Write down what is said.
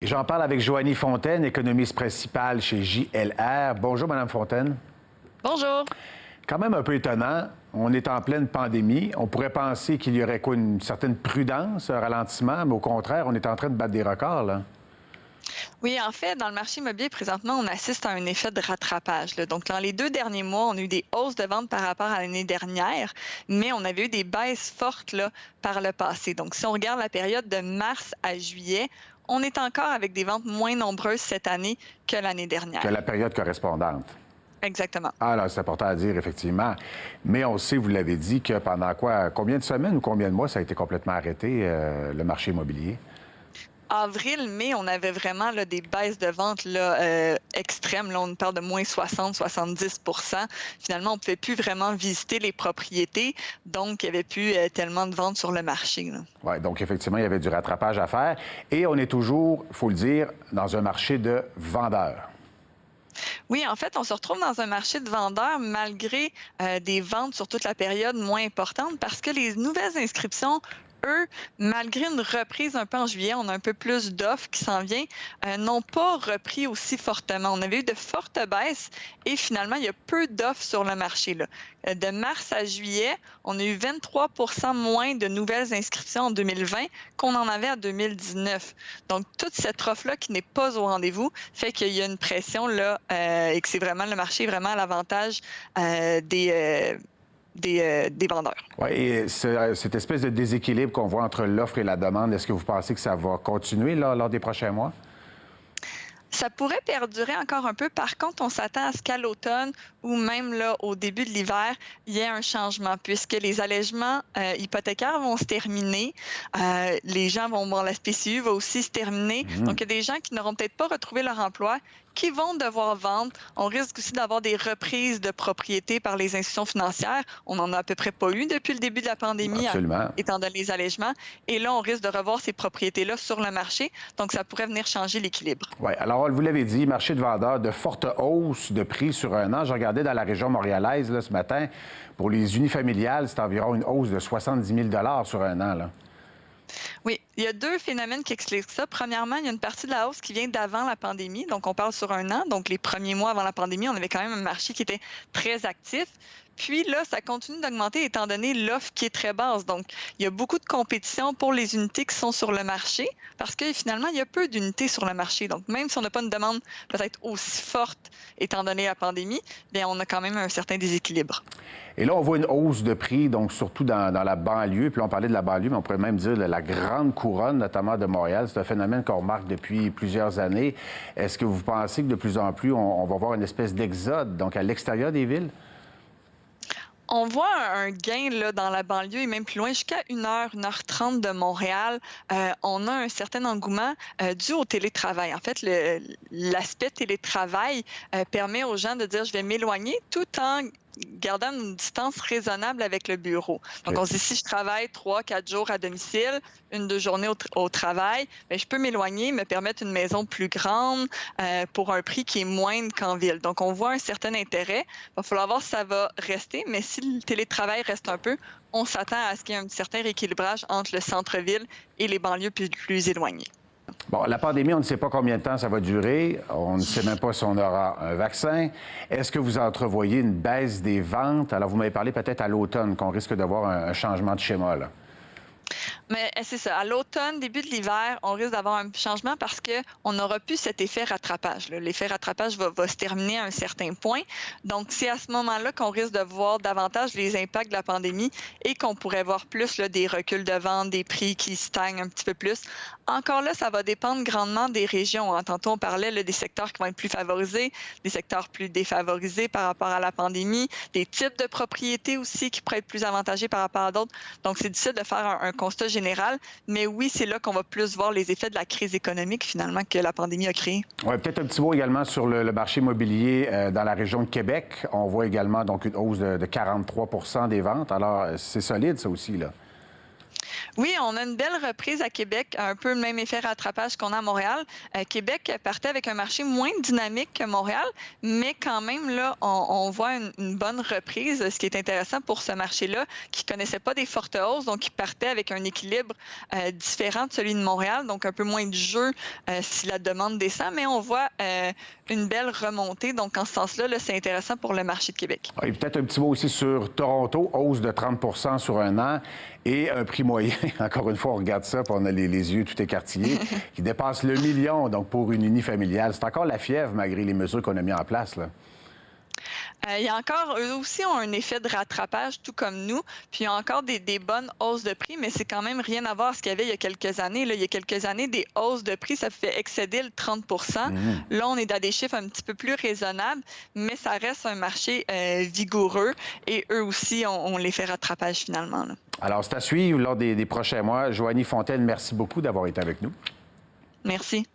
J'en parle avec Joanie Fontaine, économiste principale chez JLR. Bonjour, Madame Fontaine. Bonjour. Quand même un peu étonnant, on est en pleine pandémie. On pourrait penser qu'il y aurait quoi, une certaine prudence, un ralentissement, mais au contraire, on est en train de battre des records, là. Oui, en fait, dans le marché immobilier, présentement, on assiste à un effet de rattrapage, là. Donc, dans les 2 derniers mois, on a eu des hausses de ventes par rapport à l'année dernière, mais on avait eu des baisses fortes là, par le passé. Donc, si on regarde la période de mars à juillet, on est encore avec des ventes moins nombreuses cette année que l'année Que la dernière. période correspondante. Exactement. Ah là, c'est important à dire, effectivement. Mais on sait, vous l'avez dit, que pendant quoi, combien de semaines ou combien de mois ça a été complètement arrêté, le marché immobilier? Avril, mai, on avait vraiment là, des baisses de ventes là, extrêmes. Là, on parle de moins 60-70. Finalement, on ne pouvait plus vraiment visiter les propriétés. Donc, il n'y avait plus tellement de ventes sur le marché. Oui, donc effectivement, il y avait du rattrapage à faire. Et on est toujours, il faut le dire, dans un marché de vendeurs. Oui, en fait, on se retrouve dans un marché de vendeurs malgré des ventes sur toute la période moins importantes parce que les nouvelles inscriptions, eux, malgré une reprise un peu en juillet, on a un peu plus d'offres qui s'en vient, n'ont pas repris aussi fortement. On avait eu de fortes baisses et finalement, il y a peu d'offres sur le marché, là. De mars à juillet, on a eu 23 moins de nouvelles inscriptions en 2020 qu'on en avait en 2019. Donc, toute cette offre-là qui n'est pas au rendez-vous fait qu'il y a une pression là et que c'est vraiment le marché est vraiment à l'avantage des vendeurs. Oui, et cette espèce de déséquilibre qu'on voit entre l'offre et la demande, est-ce que vous pensez que ça va continuer là, lors des prochains mois? Ça pourrait perdurer encore un peu. Par contre, on s'attend à ce qu'à l'automne ou même là, au début de l'hiver, il y ait un changement puisque les allègements hypothécaires vont se terminer. Les gens vont voir la SPCU va aussi se terminer. Donc, il y a des gens qui n'auront peut-être pas retrouvé leur emploi, qui vont devoir vendre. On risque aussi d'avoir des reprises de propriétés par les institutions financières. On n'en a à peu près pas eu depuis le début de la pandémie, Absolument. étant donné les allègements. Et là, on risque de revoir ces propriétés-là sur le marché. Donc, ça pourrait venir changer l'équilibre. Oui, alors vous l'avez dit, marché de vendeurs, de fortes hausses de prix sur un an. Je regardais dans la région montréalaise là, ce matin, pour les unifamiliales, c'est environ une hausse de 70 000 sur un an, là. Oui, il y a 2 phénomènes qui expliquent ça. Premièrement, il y a une partie de la hausse qui vient d'avant la pandémie. Donc, on parle sur un an. Donc, les premiers mois avant la pandémie, on avait quand même un marché qui était très actif. Puis là, ça continue d'augmenter étant donné l'offre qui est très basse. Donc, il y a beaucoup de compétition pour les unités qui sont sur le marché parce que finalement, il y a peu d'unités sur le marché. Donc, même si on n'a pas une demande peut-être aussi forte étant donné la pandémie, bien, on a quand même un certain déséquilibre. Et là, on voit une hausse de prix, donc surtout dans la banlieue. Puis là, on parlait de la banlieue, mais on pourrait même dire la grande couronne, notamment de Montréal. C'est un phénomène qu'on remarque depuis plusieurs années. Est-ce que vous pensez que de plus en plus, on va voir une espèce d'exode, donc à l'extérieur des villes? On voit un gain là, dans la banlieue et même plus loin, jusqu'à 1 heure 30 de Montréal. On a un certain engouement dû au télétravail. En fait, l'aspect télétravail permet aux gens de dire je vais m'éloigner tout en gardant une distance raisonnable avec le bureau. Donc, OK. on se dit si je travaille 3-4 jours à domicile, 1-2 journées au travail, bien, je peux m'éloigner, me permettre une maison plus grande pour un prix qui est moindre qu'en ville. Donc, on voit un certain intérêt. Il va falloir voir si ça va rester, mais si le télétravail reste un peu, on s'attend à ce qu'il y ait un certain rééquilibrage entre le centre-ville et les banlieues plus éloignées. Bon, la pandémie, on ne sait pas combien de temps ça va durer. On ne sait même pas si on aura un vaccin. Est-ce que vous entrevoyez une baisse des ventes? Alors, vous m'avez parlé peut-être à l'automne qu'on risque d'avoir un changement de schéma, là. Mais c'est ça. À l'automne, début de l'hiver, on risque d'avoir un changement parce qu'on n'aura plus cet effet rattrapage, là. L'effet rattrapage va se terminer à un certain point. Donc, c'est à ce moment-là qu'on risque de voir davantage les impacts de la pandémie et qu'on pourrait voir plus là, des reculs de vente, des prix qui stagnent un petit peu plus. Encore là, ça va dépendre grandement des régions, hein. Tantôt, on parlait là, des secteurs qui vont être plus favorisés, des secteurs plus défavorisés par rapport à la pandémie, des types de propriétés aussi qui pourraient être plus avantagés par rapport à d'autres. Donc, c'est difficile de faire un constat général, mais oui, c'est là qu'on va plus voir les effets de la crise économique, finalement, que la pandémie a créé. Oui, peut-être un petit mot également sur le marché immobilier dans la région de Québec. On voit également donc une hausse de 43 des ventes. Alors, c'est solide, ça aussi, là. Oui, on a une belle reprise à Québec, un peu le même effet rattrapage qu'on a à Montréal. Québec partait avec un marché moins dynamique que Montréal, mais quand même, là, on voit une bonne reprise, ce qui est intéressant pour ce marché-là, qui ne connaissait pas des fortes hausses, donc qui partait avec un équilibre différent de celui de Montréal, donc un peu moins de jeu si la demande descend, mais on voit une belle remontée. Donc, en ce sens-là, là, c'est intéressant pour le marché de Québec. Et peut-être un petit mot aussi sur Toronto, hausse de 30 sur un an et un prix moyen. Encore une fois, on regarde ça, puis on a les yeux tout écartillés, qui dépasse le million, donc pour une unifamiliale. C'est encore la fièvre, malgré les mesures qu'on a mises en place, là. Il y a encore, eux aussi ont un effet de rattrapage, tout comme nous. Puis il y a encore des bonnes hausses de prix, mais c'est quand même rien à voir à ce qu'il y avait il y a quelques années. Là, il y a quelques années, des hausses de prix, ça fait excéder le 30 Là, on est dans des chiffres un petit peu plus raisonnables, mais ça reste un marché vigoureux et eux aussi ont l'effet rattrapage finalement, là. Alors, c'est à suivre lors des prochains mois. Joanie Fontaine, merci beaucoup d'avoir été avec nous. Merci.